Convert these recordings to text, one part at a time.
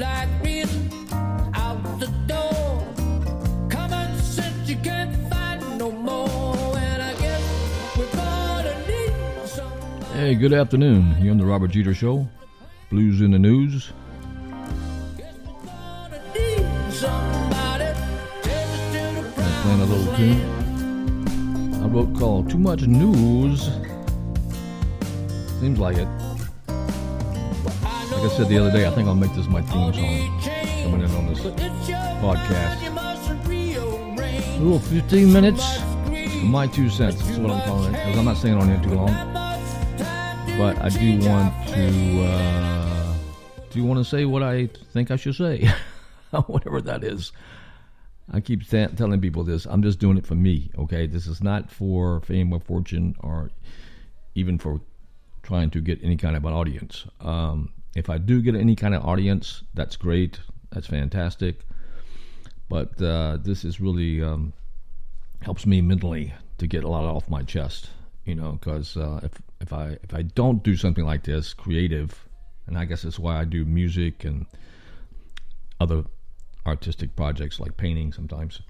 like reason out the door. Common sense you can't find no more. And I guess we're gonna need somebody. Hey, good afternoon. You're on the Robert Jeter Show. Blues in the news. Guess we're gonna need somebody. Take us to the Playing a little tune I wrote called Too Much News. Seems like it. Like I said the other day, I think I'll make this my theme song coming in on this podcast. A little 15 minutes. My 2 cents. That's what I'm calling it. Because I'm not staying on here too long. But I do want to say what I think I should say. Whatever that is. I keep telling people this. I'm just doing it for me, okay? This is not for fame or fortune or even for trying to get any kind of an audience. If I do get any kind of audience, that's great. That's fantastic. But this is really helps me mentally to get a lot off my chest, you know, because if I don't do something like this, creative, and I guess that's why I do music and other artistic projects like painting sometimes.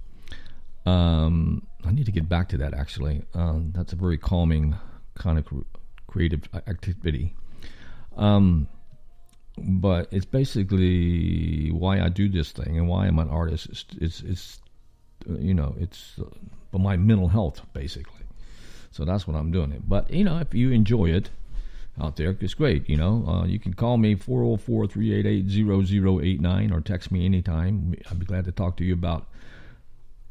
I need to get back to that, actually. That's a very calming kind of creative activity. But it's basically why I do this thing and why I'm an artist. It's for my mental health, basically. So that's what I'm doing it. But, you know, if you enjoy it out there, it's great, you know. You can call me 404-388-0089 or text me anytime. I'd be glad to talk to you about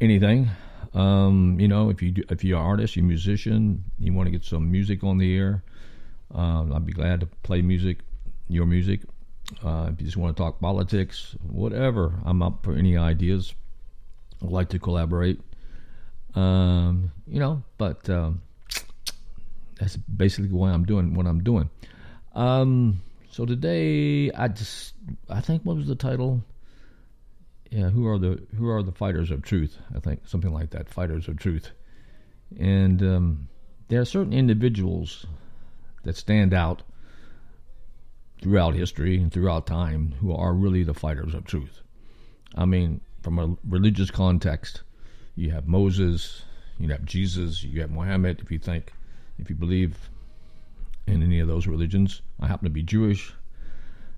anything. You know, if you're an artist, you're a musician, you want to get some music on the air, I'd be glad to play music, your music. If you just want to talk politics, whatever, I'm up for any ideas. I'd like to collaborate. You know, but that's basically why I'm doing what I'm doing. So today, I think, what was the title? Yeah, who are the fighters of truth? I think something like that, fighters of truth. And there are certain individuals that stand out throughout history and throughout time who are really the fighters of truth. I mean, from a religious context, you have Moses, you have Jesus, you have Muhammad. If you believe in any of those religions, I happen to be Jewish,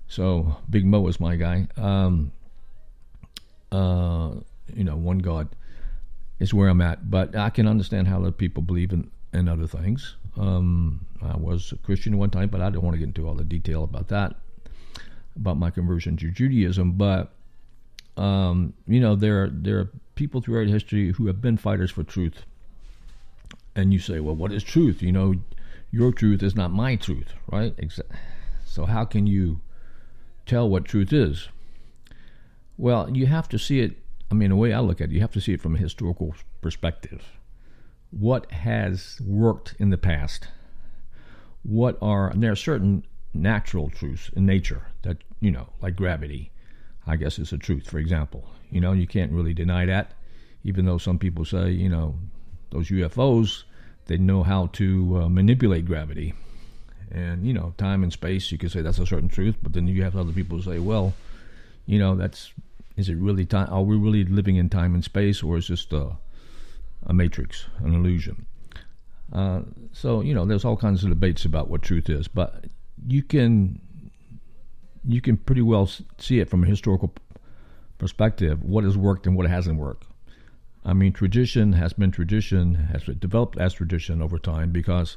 so Big Mo is my guy. You know, one God is where I'm at, but I can understand how other people believe in other things. I was a Christian one time, but I don't want to get into all the detail about that, about my conversion to Judaism. But you know, there are people throughout history who have been fighters for truth. And you say, well, what is truth? You know, your truth is not my truth, right? So how can you tell what truth is? Well, you have to see it. I mean, the way I look at it, you have to see it from a historical perspective. What has worked in the past? And there are certain natural truths in nature that, you know, like gravity, I guess is a truth, for example. You know, you can't really deny that, even though some people say, you know, those UFOs, they know how to manipulate gravity. And, you know, time and space, you could say that's a certain truth, but then you have other people who say, well, you know, is it really time? Are we really living in time and space, or is this a matrix, an illusion? So, you know, there's all kinds of debates about what truth is, but you can pretty well see it from a historical perspective, what has worked and what hasn't worked. I mean, tradition has developed as tradition over time because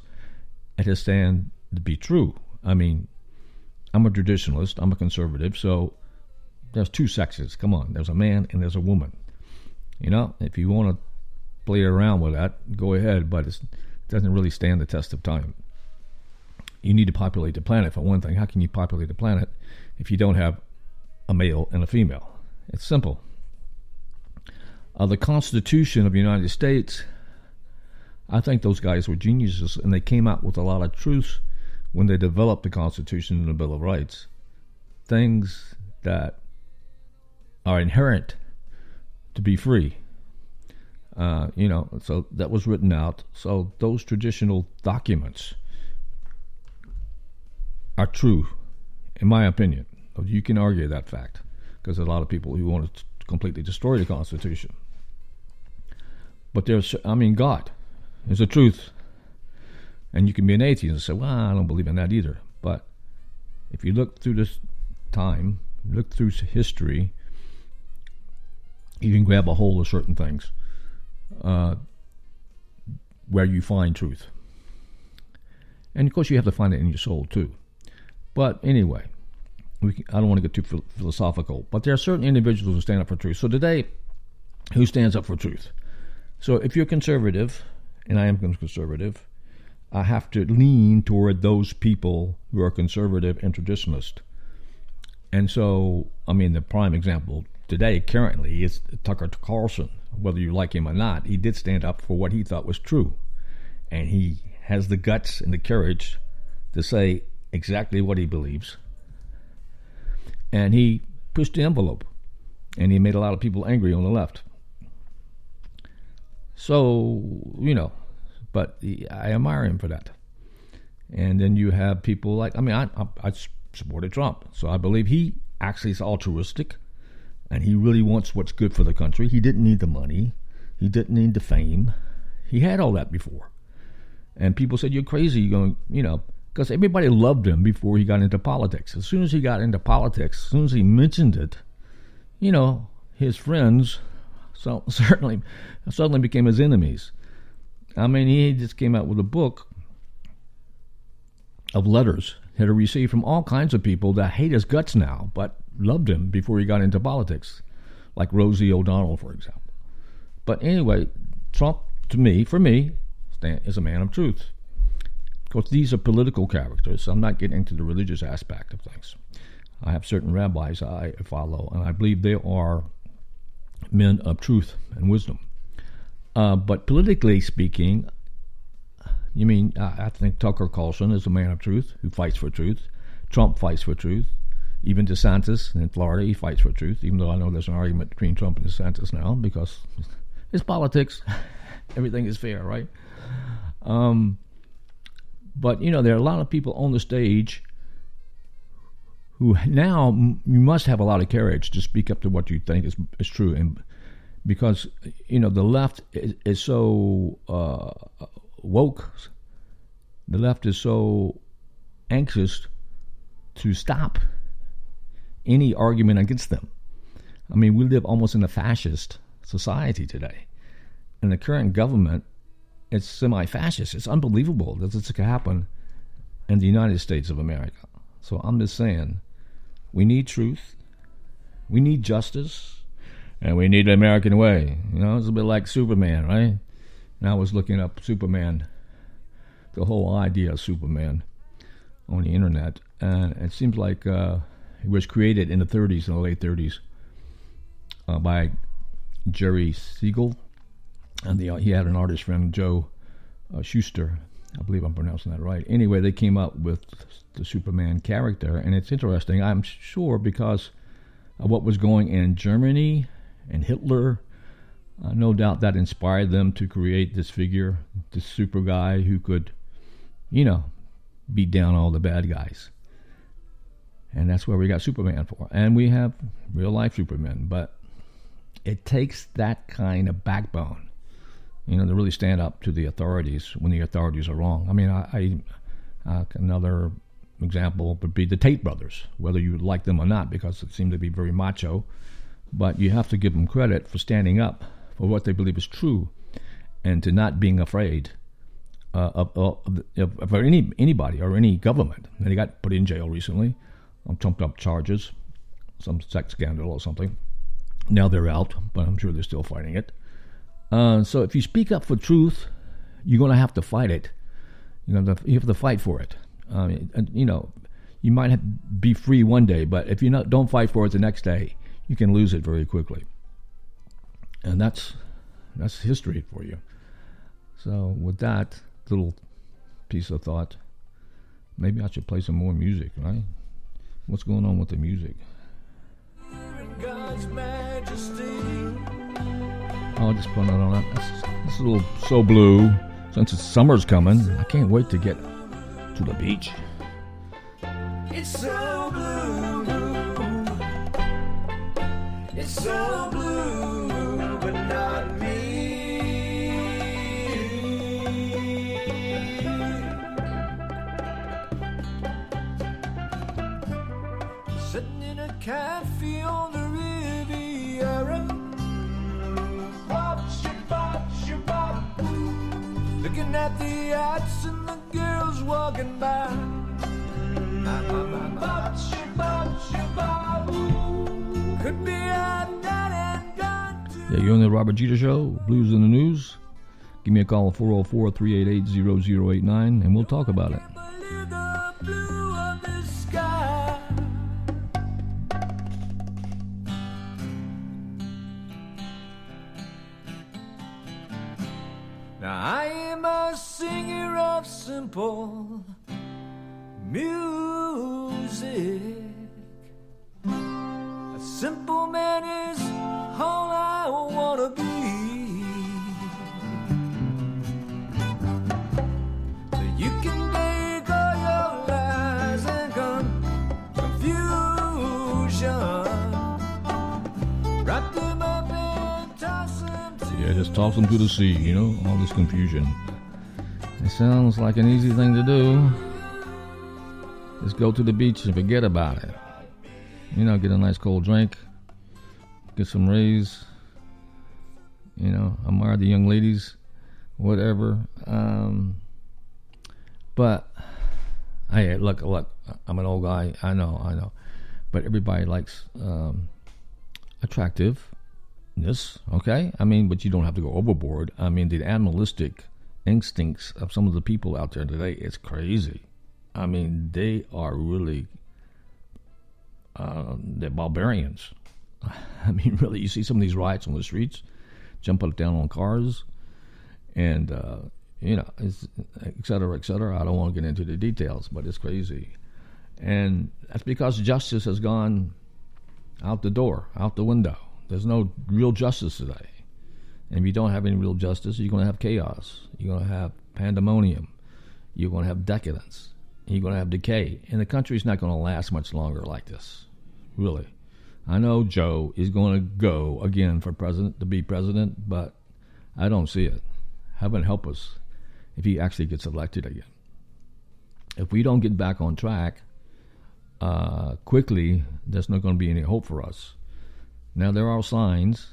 it has stand to be true. I mean, I'm a traditionalist, I'm a conservative, so there's two sexes. Come on, there's a man and there's a woman. You know, if you want to play around with that, go ahead, but it doesn't really stand the test of time. You need to populate the planet, for one thing. How can you populate the planet if you don't have a male and a female? It's simple. The Constitution of the United States, I think those guys were geniuses, and they came out with a lot of truths when they developed the Constitution and the Bill of Rights. Things that are inherent to be free. You know, so that was written out. So those traditional documents are true, in my opinion. You can argue that fact. because there's a lot of people who want to completely destroy the Constitution. But God is the truth. And you can be an atheist and say, well, I don't believe in that either. But if you look through this time, look through history, you can grab a hold of certain things where you find truth. And of course, you have to find it in your soul too. But anyway, I don't want to get too philosophical, but there are certain individuals who stand up for truth. So today, who stands up for truth? So if you're conservative, and I am conservative, I have to lean toward those people who are conservative and traditionalist. And so, the prime example today, currently, is Tucker Carlson. Whether you like him or not, he did stand up for what he thought was true. And he has the guts and the courage to say exactly what he believes. And he pushed the envelope. And he made a lot of people angry on the left. So, but I admire him for that. And then you have people like, I supported Trump. So I believe he actually is altruistic. And he really wants what's good for the country. He didn't need the money. He didn't need the fame. He had all that before. And people said, you're crazy, because everybody loved him before he got into politics. As soon as he got into politics, as soon as he mentioned it, his friends suddenly became his enemies. He just came out with a book of letters that he received from all kinds of people that hate his guts now, but loved him before he got into politics, like Rosie O'Donnell, for example. But anyway, Trump, for me, is a man of truth. Of course, these are political characters, so I'm not getting into the religious aspect of things. I have certain rabbis I follow, and I believe they are men of truth and wisdom. But politically speaking, I think Tucker Carlson is a man of truth who fights for truth. Trump fights for truth. Even DeSantis in Florida, he fights for truth, even though I know there's an argument between Trump and DeSantis now because it's politics. Everything is fair, right? But, there are a lot of people on the stage who now you must have a lot of courage to speak up to what you think is true. And because, the left is so woke, the left is so anxious to stop any argument against them. We live almost in a fascist society today. And the current government, it's semi-fascist. It's unbelievable that this could happen in the United States of America. So I'm just saying, we need truth, we need justice, and we need the American way. It's a bit like Superman, right? And I was looking up Superman, the whole idea of Superman on the internet, and it seems like it was created in the late 30s, by Jerry Siegel, and he had an artist friend, Joe Shuster. I believe I'm pronouncing that right. Anyway, they came up with the Superman character, and it's interesting, I'm sure, because of what was going in Germany and Hitler. No doubt that inspired them to create this figure, this super guy who could, beat down all the bad guys. And that's where we got Superman for. And we have real life Superman, but it takes that kind of backbone, to really stand up to the authorities when the authorities are wrong. Another example would be the Tate brothers, whether you like them or not, because it seemed to be very macho. But you have to give them credit for standing up for what they believe is true, and to not being afraid of anybody or any government. And they got put in jail recently on trumped up charges, some sex scandal or something. Now they're out, but I'm sure they're still fighting it. So if you speak up for truth, you're going to have to fight it. You have to fight for it. You might be free one day, but if you don't fight for it the next day, you can lose it very quickly. And that's history for you. So with that little piece of thought, maybe I should play some more music, right? What's going on with the music? God's majesty. I'll just put it on that. It's a little so blue. Since summer's coming, I can't wait to get to the beach. It's so blue. It's so blue, but not me. Sitting in a cafe on the Riviera, looking at the yachts and the girls walking by. Could be a dead and gone too. Yeah, you're on the Robert Jeter Show, Blues in the News. Give me a call at 404-388-0089, and we'll talk about it. Believe the blue of the sky. Now I am a singer of simple music. A simple man is all I wanna be. So you can take all your lies and confusion, wrap them up and toss them to. Yeah, just toss them to the sea, you know, all this confusion. It sounds like an easy thing to do. Just go to the beach and forget about it. You know, get a nice cold drink, get some rays, you know, admire the young ladies, whatever. But, hey, look, I'm an old guy, I know. But everybody likes attractiveness, okay? I mean, but you don't have to go overboard. I mean, the animalistic instincts of some of the people out there today, it's crazy. I mean, they are really, they're barbarians. I mean, really, you see some of these riots on the streets, jump up down on cars, and, you know, it's et cetera, et cetera. I don't want to get into the details, but it's crazy. And that's because justice has gone out the door, out the window. There's no real justice today. And if you don't have any real justice, you're going to have chaos. You're going to have pandemonium. You're going to have decadence. You're going to have decay. And the country's not going to last much longer like this. Really. I know Joe is going to go again for president, to be president, but I don't see it. Heaven help us if he actually gets elected again. If we don't get back on track quickly, there's not going to be any hope for us. Now, there are signs.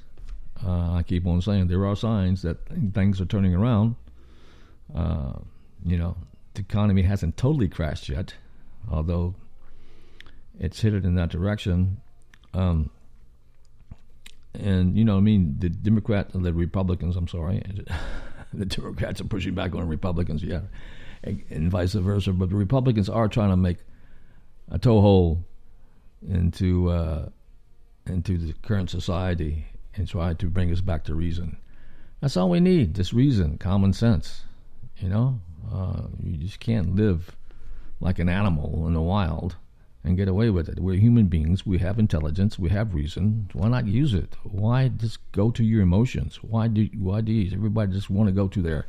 I keep on saying there are signs that things are turning around. You know, the economy hasn't totally crashed yet, although it's headed in that direction. And, you know, I mean, the Republicans, the Democrats are pushing back on the Republicans, yeah, and vice versa. But the Republicans are trying to make a toehold into the current society and try to bring us back to reason. That's all we need, just reason, common sense, you know? You just can't live like an animal in the wild and get away with it. We're human beings. We have intelligence. We have reason. Why not use it? Why just go to your emotions? Why do everybody just want to go to their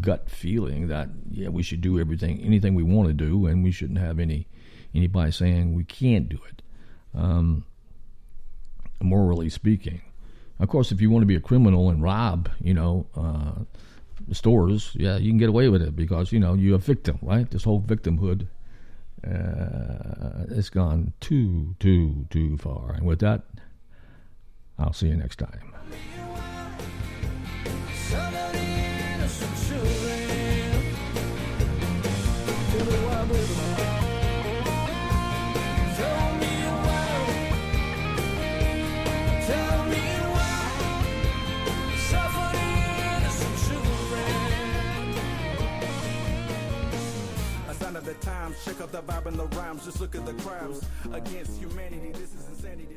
gut feeling that, yeah, we should do anything we want to do, and we shouldn't have anybody saying we can't do it, morally speaking. Of course, if you want to be a criminal and rob, you know, stores, yeah, you can get away with it because, you know, you're a victim, right? This whole victimhood, it's gone too far. And with that, I'll see you next time. Times, check out the vibe and the rhymes, just look at the crimes against humanity. This is insanity.